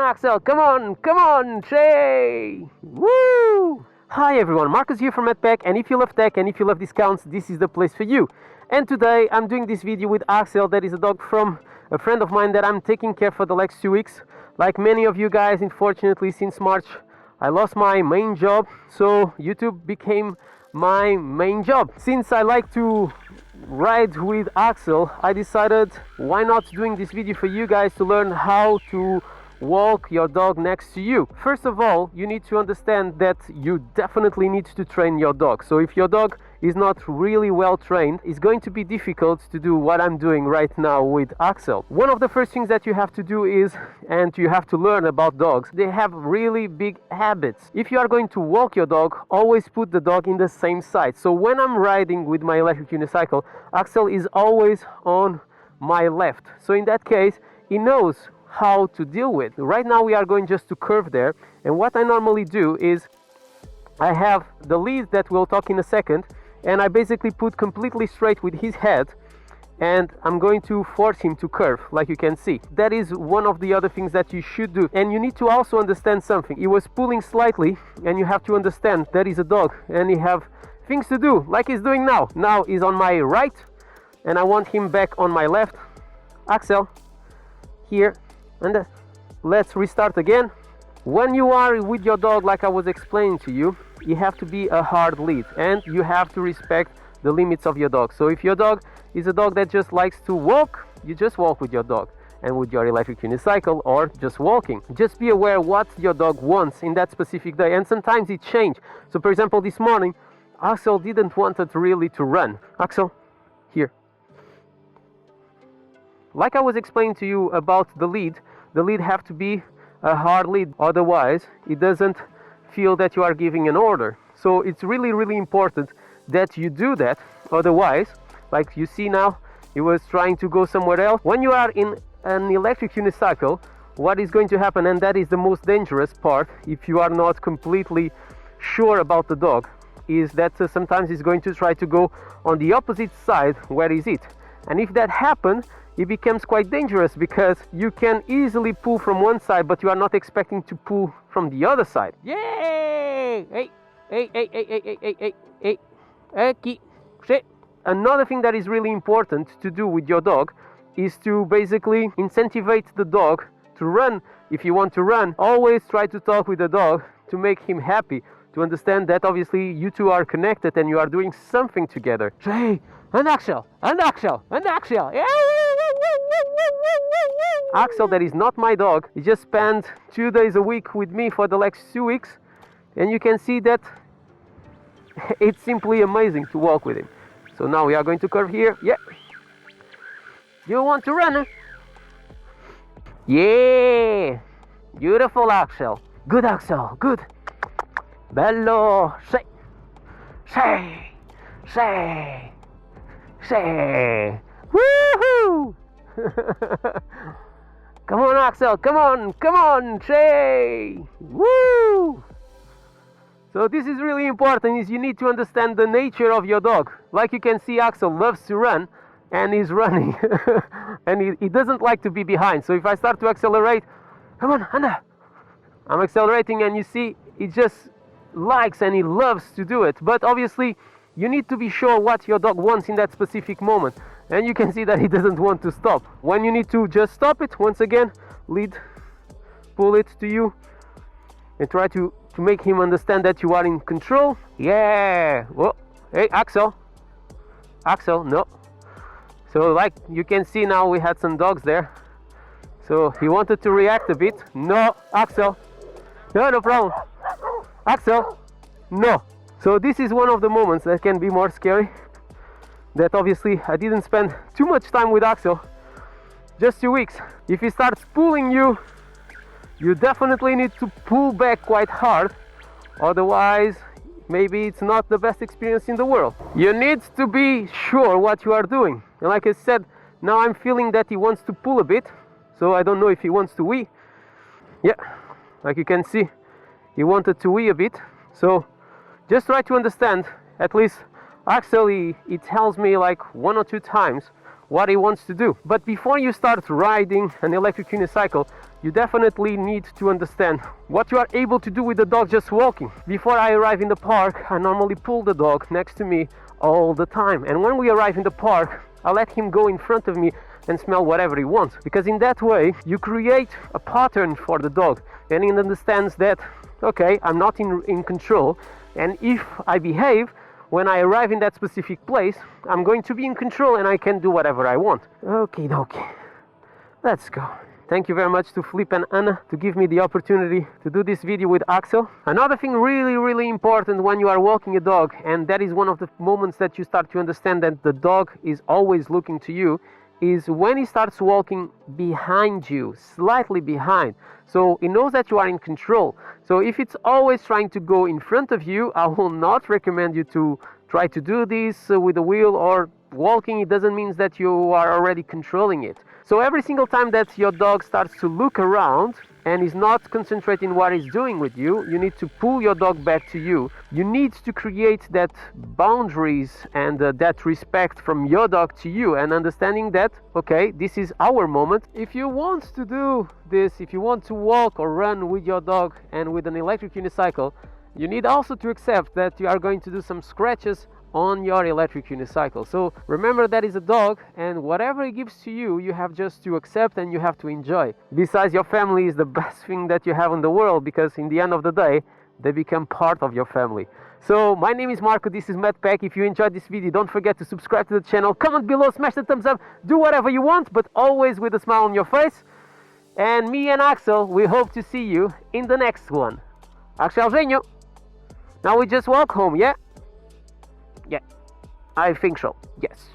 Axel, come on, Shay! Woo! Hi everyone, Marcus here from MedPack, and if you love tech and if you love discounts, this is the place for you. And today I'm doing this video with Axel, that is a dog from a friend of mine that I'm taking care for the next 2 weeks. Like many of you guys, unfortunately, since March, I lost my main job, so YouTube became my main job. Since I like to ride with Axel, I decided why not doing this video for you guys to learn how to walk your dog next to you. First of all, you need to understand that you definitely need to train your dog. So if your dog is not really well trained, it's going to be difficult to do what I'm doing right now with Axel. One of the first things that you have to do is, and you have to learn about dogs, they have really big habits. If you are going to walk your dog, always put the dog in the same side. So when I'm riding with my electric unicycle, Axel is always on my left. So in that case, he knows how to deal with. Right now we are going just to curve there, and what I normally do is I have the lead that we'll talk in a second, and I basically put completely straight with his head, and I'm going to force him to curve, like you can see. That is one of the other things that you should do. And you need to also understand something. He was pulling slightly, and you have to understand that he's a dog and he have things to do, like he's doing now. Now he's on my right and I want him back on my left. Axel, here, and let's restart again. When you are with your dog, like I was explaining to you, you have to be a hard lead and you have to respect the limits of your dog. So if your dog is a dog that just likes to walk, you just walk with your dog and with your electric unicycle, or just walking. Just be aware what your dog wants in that specific day, and sometimes it changes. So for example, this morning Axel didn't want it really to run. Axel, here. Like I was explaining to you about the lead have to be a hard lead, otherwise it doesn't feel that you are giving an order. So it's really important that you do that, otherwise, like you see now, he was trying to go somewhere else. When you are in an electric unicycle, what is going to happen, and that is the most dangerous part if you are not completely sure about the dog, is that sometimes he's going to try to go on the opposite side where is it. And if that happens, it becomes quite dangerous, because you can easily pull from one side, but you are not expecting to pull from the other side. Yay! Hey. Another thing that is really important to do with your dog is to basically incentivize the dog to run. If you want to run, always try to talk with the dog to make him happy, to understand that obviously you two are connected and you are doing something together. Hey, and Axel. Axel, that is not my dog. He just spent 2 days a week with me for the next 2 weeks, and you can see that it's simply amazing to walk with him. So now we are going to curve here. Yeah. You want to run? Huh? Yeah. Beautiful, Axel. Good, Axel. Good. Bello. Say. Woohoo! Come on, Axel. Come on, Shay. Woo! So this is really important, is you need to understand the nature of your dog. Like you can see, Axel loves to run and he's running and he doesn't like to be behind. So if I start to accelerate, come on, Anna. I'm accelerating, and you see he just likes and he loves to do it. But obviously you need to be sure what your dog wants in that specific moment. And you can see that he doesn't want to stop. When you need to just stop it, once again, lead, pull it to you, and try to make him understand that you are in control. Yeah. Whoa. Hey, Axel, no. So like you can see now, we had some dogs there, so he wanted to react a bit. No, Axel, no problem. Axel, no. So this is one of the moments that can be more scary, that obviously I didn't spend too much time with Axel, just 2 weeks. If he starts pulling you, you definitely need to pull back quite hard, otherwise maybe it's not the best experience in the world. You need to be sure what you are doing. And like I said, now I'm feeling that he wants to pull a bit, so I don't know if he wants to wee. Yeah, like you can see, he wanted to wee a bit. So just try to understand, at least Axel, he tells me like 1 or 2 times what he wants to do. But before you start riding an electric unicycle, you definitely need to understand what you are able to do with the dog just walking. Before I arrive in the park, I normally pull the dog next to me all the time, and when we arrive in the park, I let him go in front of me and smell whatever he wants, because in that way you create a pattern for the dog, and he understands that, okay, I'm not in control, and if I behave when I arrive in that specific place, I'm going to be in control and I can do whatever I want. Okay, let's go. Thank you very much to Flip and Anna to give me the opportunity to do this video with Axel. Another thing really important when you are walking a dog, and that is one of the moments that you start to understand that the dog is always looking to you, is when he starts walking behind you, slightly behind. So he knows that you are in control. So if it's always trying to go in front of you, I will not recommend you to try to do this with the wheel or walking. It doesn't mean that you are already controlling it. So every single time that your dog starts to look around and is not concentrating what he's doing with you, you need to pull your dog back to you. You need to create that boundaries and that respect from your dog to you, and understanding that, okay, this is our moment. If you want to do this, if you want to walk or run with your dog and with an electric unicycle, you need also to accept that you are going to do some scratches on your electric unicycle. So remember, that is a dog, and whatever it gives to you, you have just to accept and you have to enjoy. Besides, your family is the best thing that you have in the world, because in the end of the day, they become part of your family. So my name is Marco, this is Madpack. If you enjoyed this video, don't forget to subscribe to the channel, comment below, smash the thumbs up, do whatever you want, but always with a smile on your face. And me and Axel, we hope to see you in the next one. Axelzinho. Now we just walk home, yeah? Yeah, I think so, yes.